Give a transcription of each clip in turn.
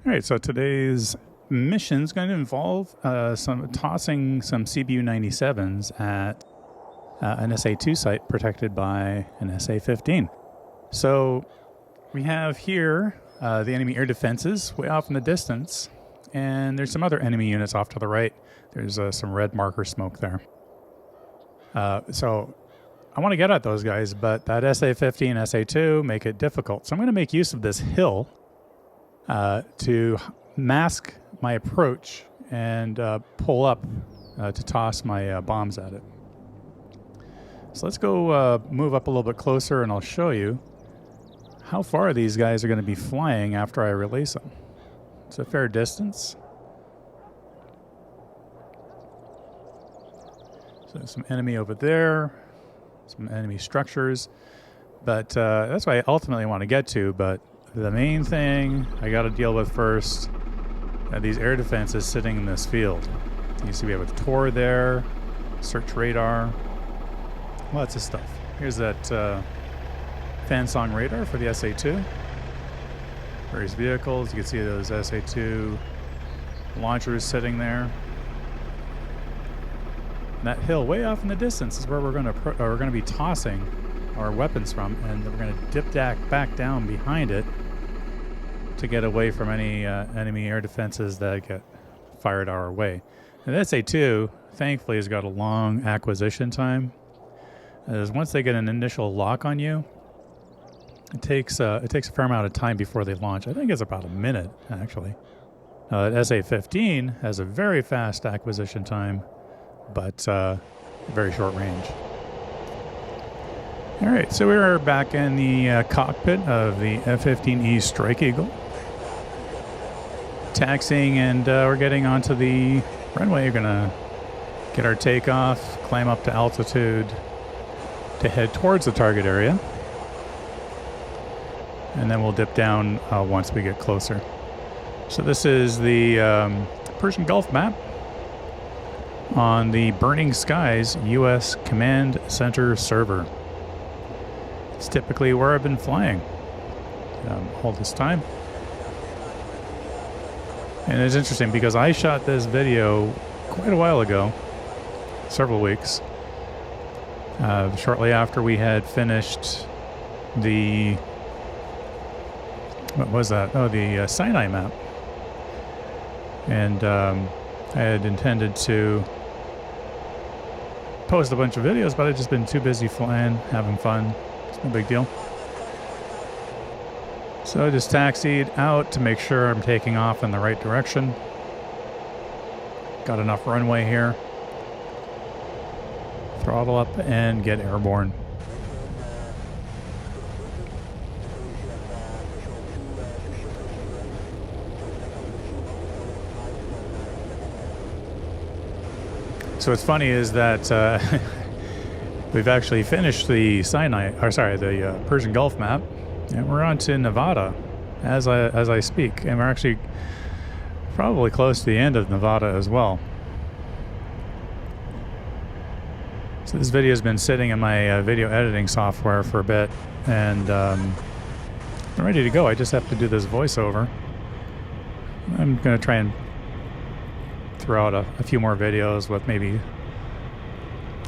All right, so today's mission is going to involve tossing some CBU 97s at an SA2 site protected by an SA-15. So we have here the enemy air defenses way off in the distance, and there's some other enemy units off to the right. There's some red marker smoke there. So I want to get at those guys, but that SA-15, SA-2 make it difficult. So I'm going to make use of this hill to mask my approach and pull up to toss my bombs at it. So let's go move up a little bit closer, and I'll show you how far these guys are going to be flying after I release them. It's a fair distance. So there's some enemy over there, some enemy structures, but that's what I ultimately want to get to. But the main thing I got to deal with first, these air defenses sitting in this field. You see we have a Tor there, search radar, lots of stuff. Here's that Fansong radar for the SA-2. Various vehicles, you can see those SA-2 launchers sitting there. And that hill way off in the distance is where we're going to be tossing our weapons from, and we're going to dip back down behind it to get away from any enemy air defenses that get fired our way. And the SA-2, thankfully, has got a long acquisition time. As once they get an initial lock on you, it takes a fair amount of time before they launch. I think it's about a minute, actually. SA-15 has a very fast acquisition time, but very short range. All right, so we're back in the cockpit of the F-15E Strike Eagle, taxiing, and we're getting onto the runway. We're gonna get our takeoff, climb up to altitude to head towards the target area, and then we'll dip down once we get closer. So this is the Persian Gulf map on the Burning Skies U.S. Command Center server. It's typically where I've been flying all this time. And it's interesting because I shot this video quite a while ago, several weeks, shortly after we had finished the, what was that? Oh, the Sinai map. And I had intended to post a bunch of videos, but I've just been too busy flying, having fun. It's no big deal. So I just taxied out to make sure I'm taking off in the right direction. Got enough runway here. Throttle up and get airborne. So what's funny is that we've actually finished the the Persian Gulf map, and we're on to Nevada as I speak, and we're actually probably close to the end of Nevada as well. So this video has been sitting in my video editing software for a bit, and I'm ready to go. I just have to do this voiceover. I'm going to try and throw out a few more videos with maybe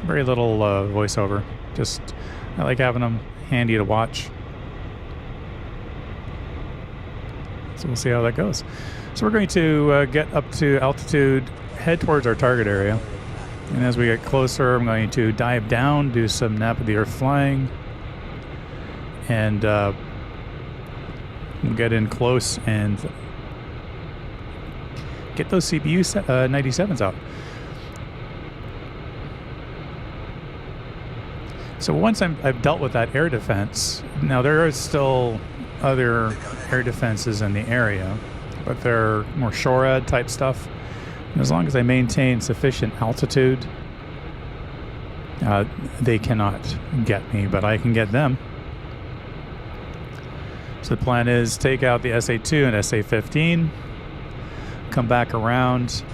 very little voiceover. Just, I like having them handy to watch. So we'll see how that goes. So we're going to get up to altitude, head towards our target area. And as we get closer, I'm going to dive down, do some nap of the earth flying, and we'll get in close and get those CBU 97s out. So once I've dealt with that air defense, now there are still other air defenses in the area, but they're more SHORAD type stuff. And as long as I maintain sufficient altitude, they cannot get me, but I can get them. So the plan is take out the SA-2 and SA-15, come back around,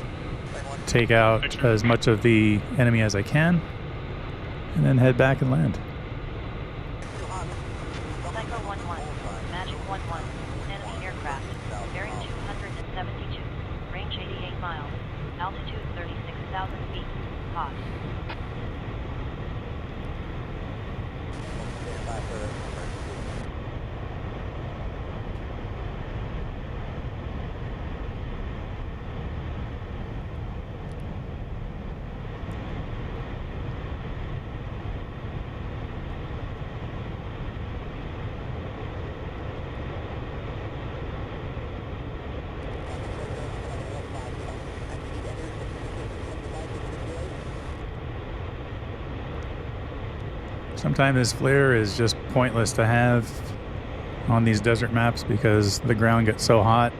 take out as much of the enemy as I can, and then head back and land. Magic 1-1, enemy aircraft, bearing 200 Sometimes this flare is just pointless to have on these desert maps because the ground gets so hot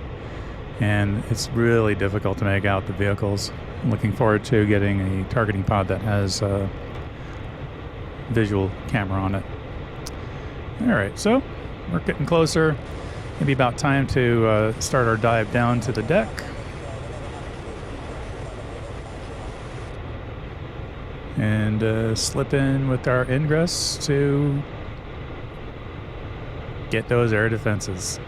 and it's really difficult to make out the vehicles. I'm looking forward to getting a targeting pod that has a visual camera on it. Alright, so we're getting closer. Maybe about time to start our dive down to the deck. And slip in with our ingress to get those air defenses.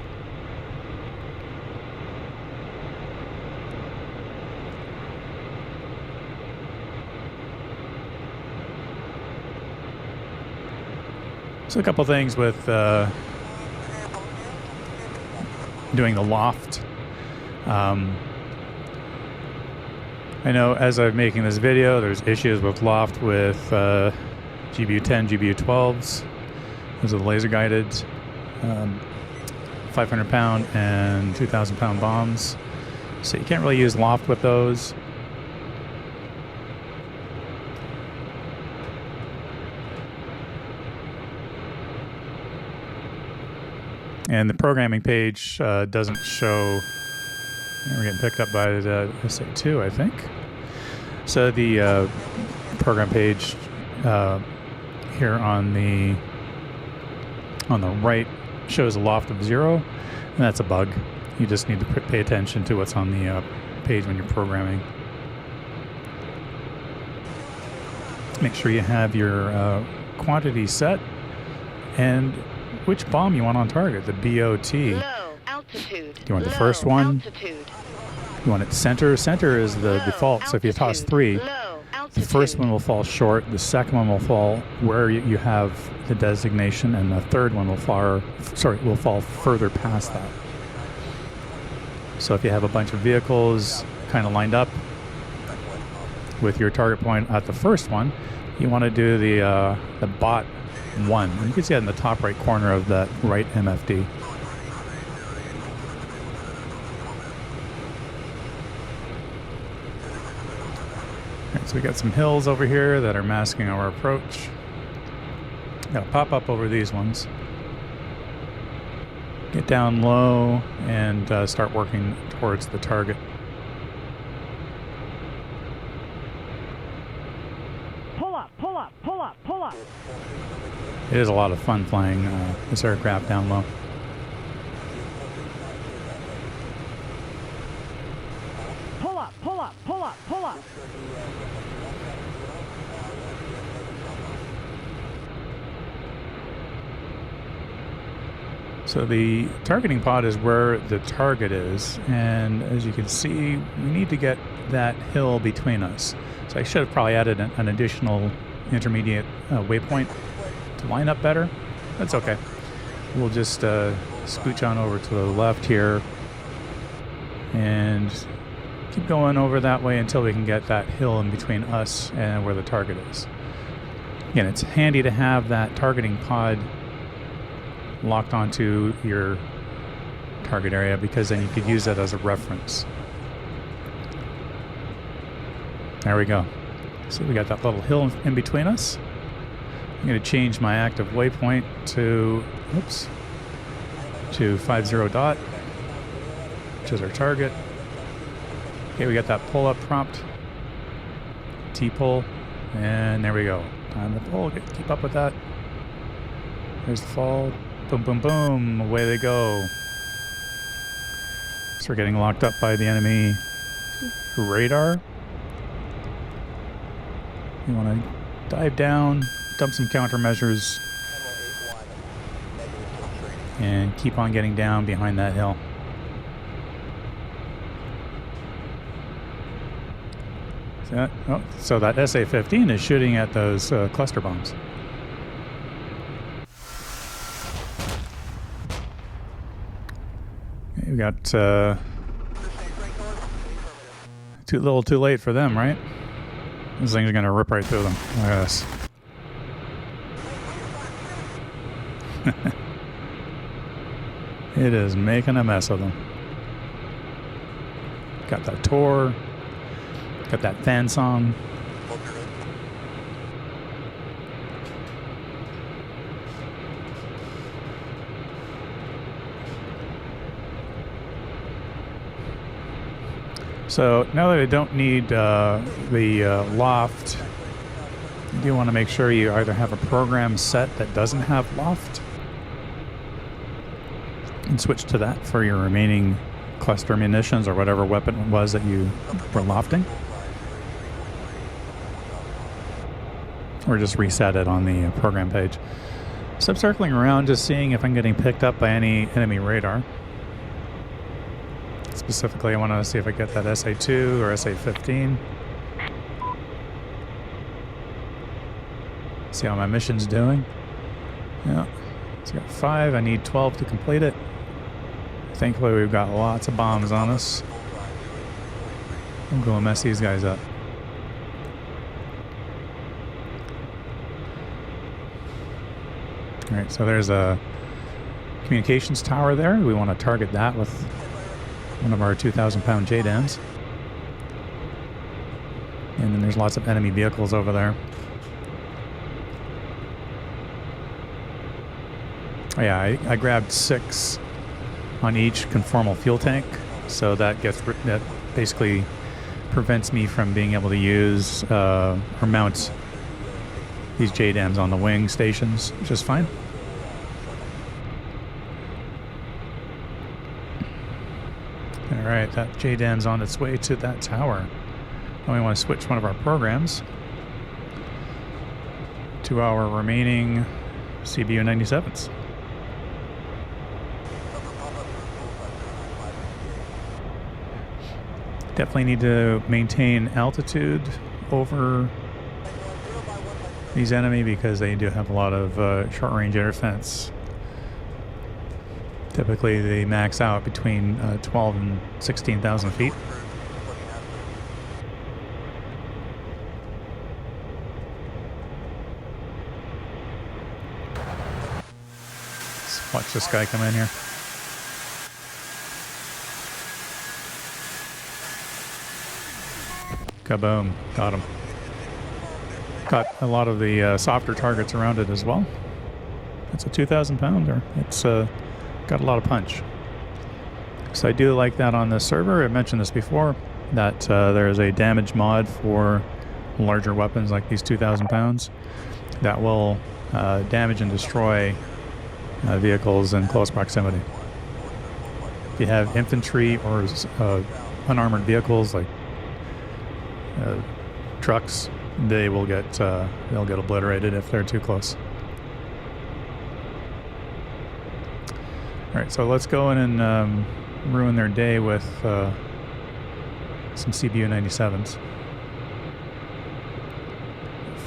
So a couple things with doing the loft. I know as I'm making this video, there's issues with loft with GBU 10, GBU 12s. Those are the laser guided 500 pound and 2,000 pound bombs. So you can't really use loft with those. And the programming page doesn't show. We're getting picked up by the SA2, I think. So the program page here on the right shows a loft of 0, and that's a bug. You just need to pay attention to what's on the page when you're programming. Make sure you have your quantity set and which bomb you want on target, the BOT. Low altitude. Do you want the first one? Altitude. You want it center? Center is the default, so if you toss 3, the first one will fall short, the second one will fall where you have the designation, and the third one will fall further past that. So if you have a bunch of vehicles kind of lined up with your target point at the first one, you want to do the bot 1. And you can see that in the top right corner of that right MFD. So we got some hills over here that are masking our approach. Got to pop up over these ones. Get down low and start working towards the target. Pull up, pull up, pull up, pull up. It is a lot of fun flying this aircraft down low. Pull up, pull up, pull up, pull up. So the targeting pod is where the target is, and as you can see, we need to get that hill between us. So I should have probably added an additional intermediate waypoint to line up better. That's okay. We'll just scooch on over to the left here and keep going over that way until we can get that hill in between us and where the target is. Again, it's handy to have that targeting pod locked onto your target area because then you could use that as a reference. There we go. So we got that little hill in between us. I'm going to change my active waypoint to 50 dot, which is our target. Okay, we got that pull up prompt, T-pull, and there we go. Time to pull, keep up with that. There's the fall. Boom, boom, boom, away they go. So we're getting locked up by the enemy radar. You want to dive down, dump some countermeasures, and keep on getting down behind that hill. So that SA-15 is shooting at those cluster bombs. We got too little too late for them, right? These things are going to rip right through them. Look at this. It is making a mess of them. Got that Tor. Got that fan song. So now that I don't need the loft, you do want to make sure you either have a program set that doesn't have loft and switch to that for your remaining cluster munitions or whatever weapon it was that you were lofting. Or just reset it on the program page. So I'm circling around just seeing if I'm getting picked up by any enemy radar. Specifically, I want to see if I get that SA-2 or SA-15. See how my mission's doing. Yeah, it's got 5. I need 12 to complete it. Thankfully, we've got lots of bombs on us. I'm going to mess these guys up. All right, so there's a communications tower there. We want to target that with one of our 2,000-pound JDAMs. And then there's lots of enemy vehicles over there. Oh yeah, I grabbed 6 on each conformal fuel tank, so that basically prevents me from being able to use or mount these JDAMs on the wing stations, which is fine. All right, that JDAM's on its way to that tower. Now we want to switch one of our programs to our remaining CBU 97s. Definitely need to maintain altitude over these enemy because they do have a lot of short-range air defense. Typically, they max out between 12 and 16,000 feet. Let's watch this guy come in here. Kaboom. Got him. Got a lot of the softer targets around it as well. It's a 2,000-pounder. It's got a lot of punch. So I do like that on the server. I mentioned this before, that there is a damage mod for larger weapons like these 2,000 pounds that will damage and destroy vehicles in close proximity. If you have infantry or unarmored vehicles like trucks, they'll get obliterated if they're too close. All right, so let's go in and ruin their day with some CBU 97s.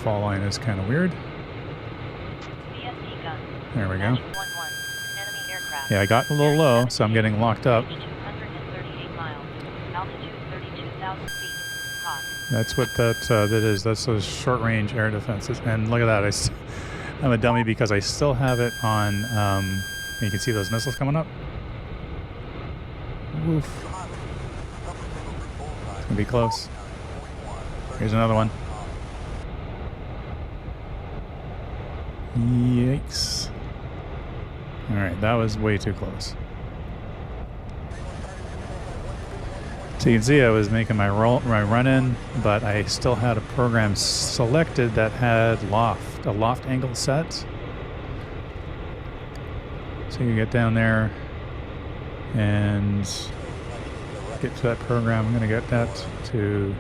Fall line is kind of weird. There we go. Yeah, I got a little low, so I'm getting locked up. That's what that is. That's those short-range air defenses. And look at that. I'm a dummy because I still have it on. You can see those missiles coming up. Oof. It's gonna be close. Here's another one. Yikes. All right, that was way too close. So you can see I was making my run in, but I still had a program selected that had a loft angle set. So you get down there and get to that program. I'm going to get that to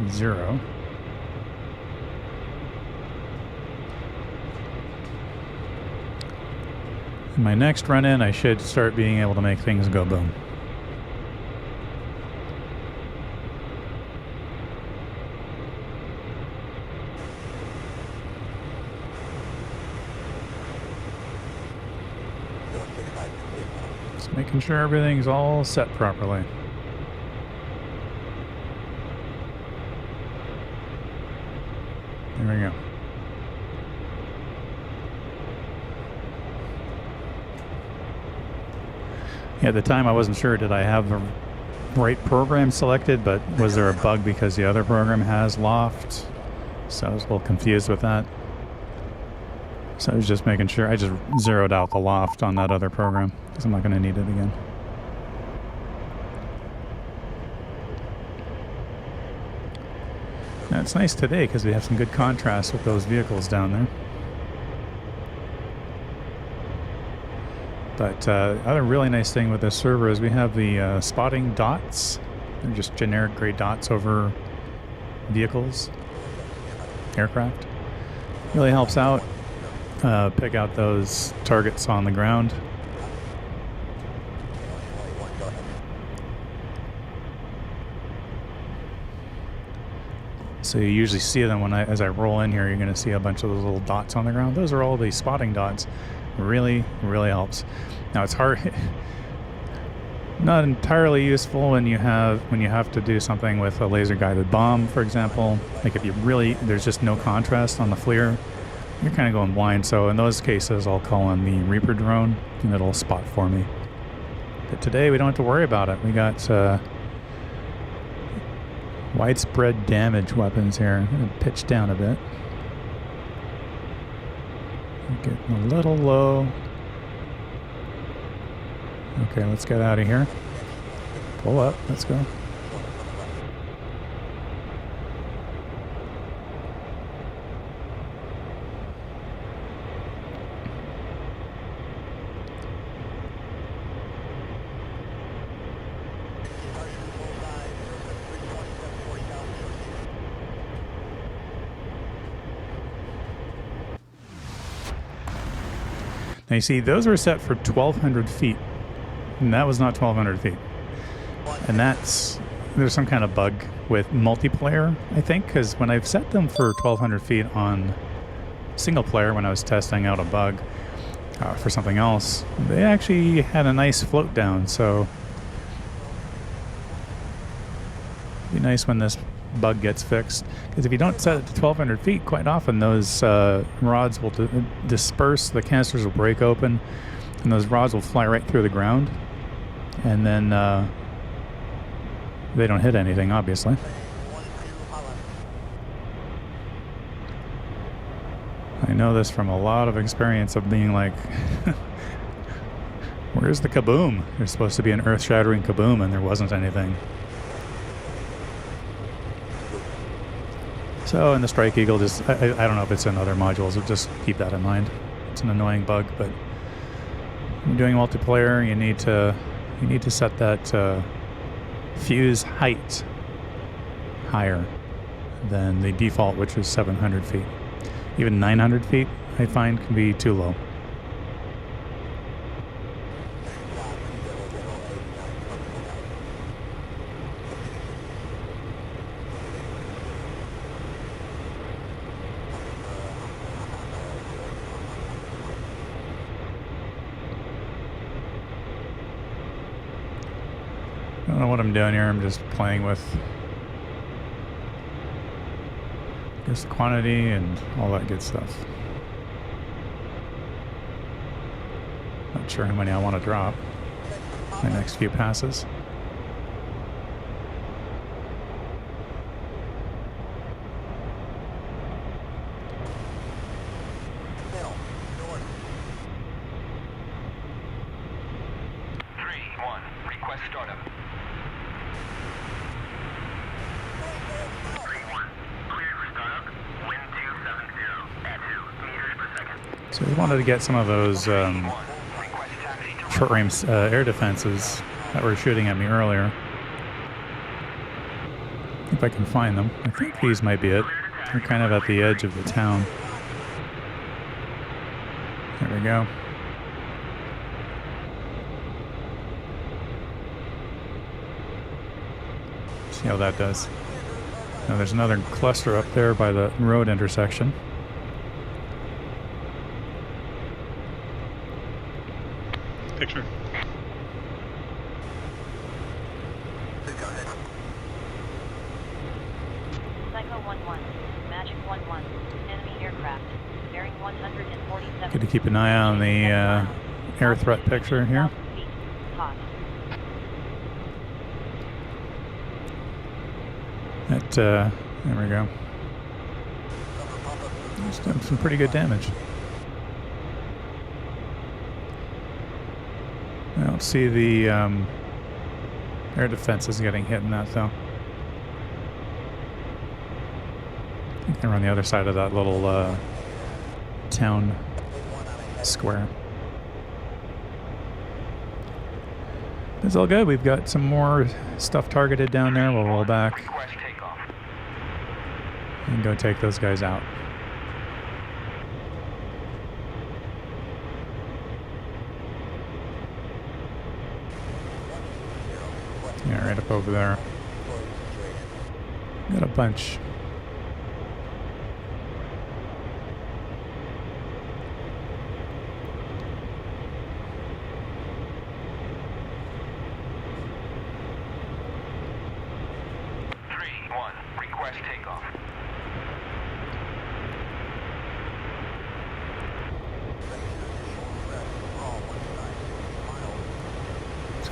0. In my next run in, I should start being able to make things go boom. Making sure everything's all set properly. There we go. Yeah, at the time I wasn't sure, did I have the right program selected, but was there a bug because the other program has loft? So I was a little confused with that. So I was just making sure. I just zeroed out the loft on that other program because I'm not going to need it again. Now, it's nice today because we have some good contrast with those vehicles down there. But other really nice thing with this server is we have the spotting dots. They're just generic gray dots over vehicles, aircraft. Really helps out. Pick out those targets on the ground. So you usually see them as I roll in here. You're going to see a bunch of those little dots on the ground. Those are all the spotting dots. Really helps. Now it's hard, not entirely useful when you have to do something with a laser guided bomb, for example. Like if there's just no contrast on the FLIR, you're kind of going blind. So in those cases, I'll call in the Reaper drone and it'll spot for me. But today we don't have to worry about it. We got widespread damage weapons here. I'm going to pitch down a bit. Getting a little low. Okay, let's get out of here. Pull up. Let's go. Now you see, those were set for 1,200 feet, and that was not 1,200 feet. And there's some kind of bug with multiplayer, I think, because when I've set them for 1,200 feet on single player, when I was testing out a bug for something else, they actually had a nice float down, so it'd be nice when this bug gets fixed, because if you don't set it to 1,200 feet, quite often those rods will disperse, the canisters will break open, and those rods will fly right through the ground, and then they don't hit anything, obviously. I know this from a lot of experience of being like, where's the kaboom? There's supposed to be an earth-shattering kaboom, and there wasn't anything. So in the Strike Eagle, just I don't know if it's in other modules, so just keep that in mind. It's an annoying bug, but when you're doing multiplayer, you need to set that fuse height higher than the default, which is 700 feet. Even 900 feet, I find, can be too low. I don't know what I'm doing here. I'm just playing with just quantity and all that good stuff. Not sure how many I want to drop my next few passes. So we wanted to get some of those short-range air defenses that were shooting at me earlier. If I can find them. I think these might be it. They're kind of at the edge of the town. There we go. See how that does. Now there's another cluster up there by the road intersection. Picture. Psycho 1-1, Magic 1-1, enemy aircraft, bearing 147. Good to keep an eye on the air threat picture here. There we go. Just done some pretty good damage. I don't see the air defenses getting hit in that though. They're on the other side of that little town square. It's all good. We've got some more stuff targeted down there. We'll roll back and go take those guys out. Yeah, right up over there. Got a bunch.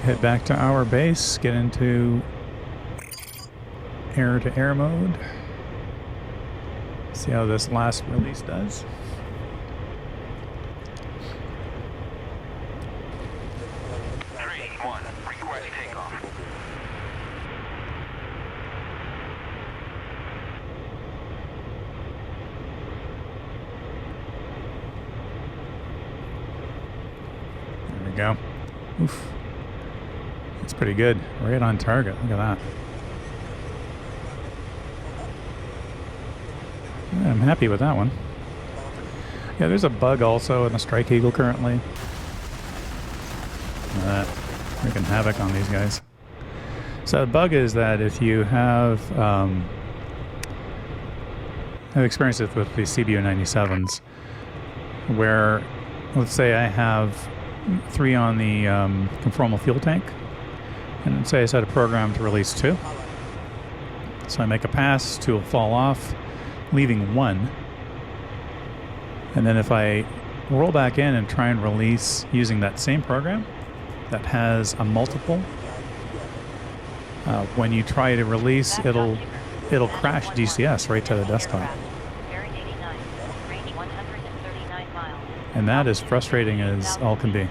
Head back to our base, get into air-to-air mode. See how this last release does. There we go. Oof. That's pretty good. Right on target. Look at that. Yeah, I'm happy with that one. Yeah, there's a bug also in the Strike Eagle currently. Look at that. Making havoc on these guys. So the bug is that if you have experienced it with the CBU 97s, where let's say I have 3 on the conformal fuel tank, and say I set a program to release 2. So I make a pass, 2 will fall off, leaving 1. And then if I roll back in and try and release using that same program that has a multiple, when you try to release, it'll crash DCS right to the desktop. And that is frustrating as all can be.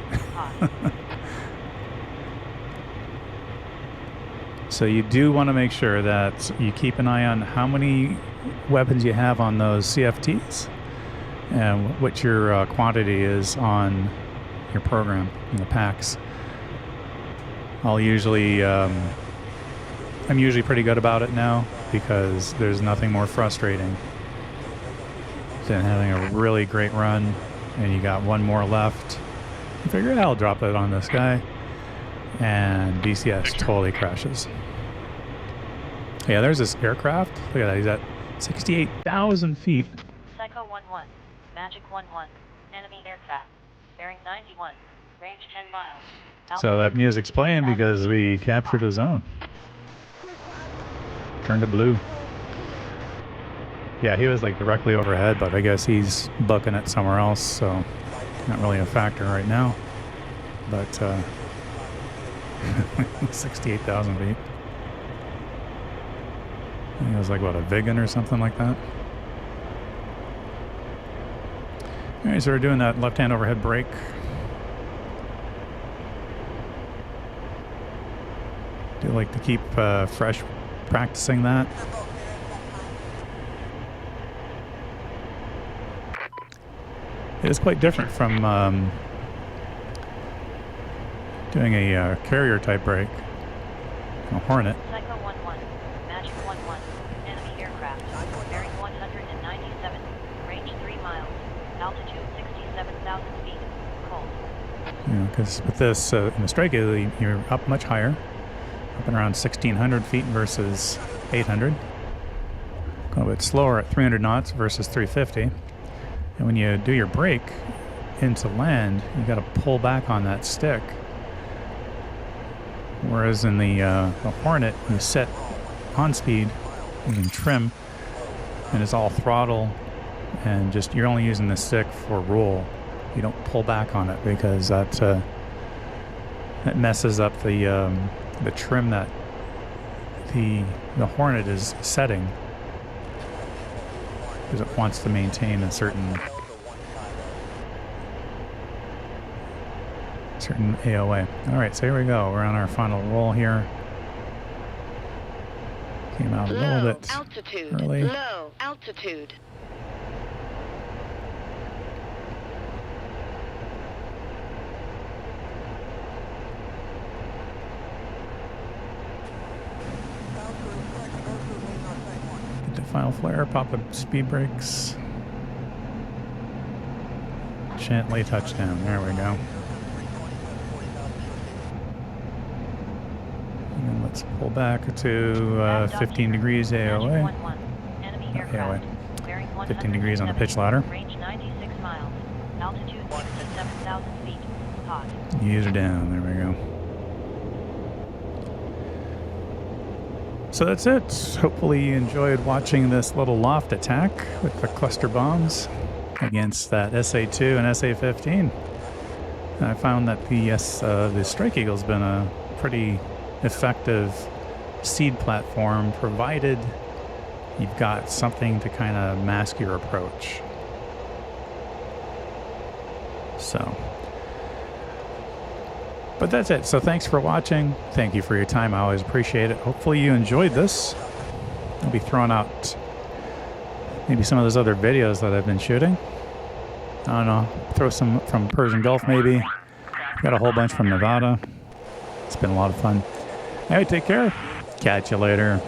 So you do want to make sure that you keep an eye on how many weapons you have on those CFTs and what your quantity is on your program in the packs. I'm usually pretty good about it now because there's nothing more frustrating than having a really great run and you got 1 more left. You figure, I'll drop it on this guy, and DCS totally crashes. Yeah, there's this aircraft. Look at that. He's at 68,000 feet. Psycho 1-1, Magic 1-1, enemy aircraft, bearing 91, range 10 miles. So that music's playing because we captured a zone. Turned it blue. Yeah, he was like directly overhead, but I guess he's bucking it somewhere else, so not really a factor right now. But 68,000 feet. I think it was like, what, a Vigan or something like that? Alright, so we're doing that left-hand overhead brake. Do like to keep fresh practicing that. It is quite different from doing a carrier type brake. A Hornet. Psycho 1-1, Magic 1-1, enemy aircraft, bearing 197, range 3 miles, altitude 67,000 feet, cold. Yeah, because with this, in the Strike Eagle, you're up much higher, up and around 1,600 feet versus 800. A little bit slower at 300 knots versus 350. And when you do your brake into land, you got to pull back on that stick. Whereas in the Hornet, you set on speed, you can trim, and it's all throttle, and just you're only using the stick for roll. You don't pull back on it because that messes up the trim that the Hornet is setting, because it wants to maintain a certain AOA. All right, so here we go. We're on our final roll here. Came out a little bit altitude. early. Low altitude. Get the final flare, pop the speed brakes. Gently touchdown. There we go. And then let's pull back to 15 degrees AOA. Enemy AOA. aircraft. Bearing 15 degrees on the pitch 170, ladder. Range 96 miles. Altitude 67,000 feet. Hot. User down. There we go. So that's it. Hopefully you enjoyed watching this little loft attack with the cluster bombs against that SA2 and SA15. And I found that the Strike Eagle's been a pretty effective seed platform, provided you've got something to kind of mask your approach. So, but that's it. So thanks for watching. Thank you for your time. I always appreciate it. Hopefully you enjoyed this. I'll be throwing out maybe some of those other videos that I've been shooting. I don't know. Throw some from Persian Gulf maybe. Got a whole bunch from Nevada. It's been a lot of fun. Anyway, take care. Catch you later.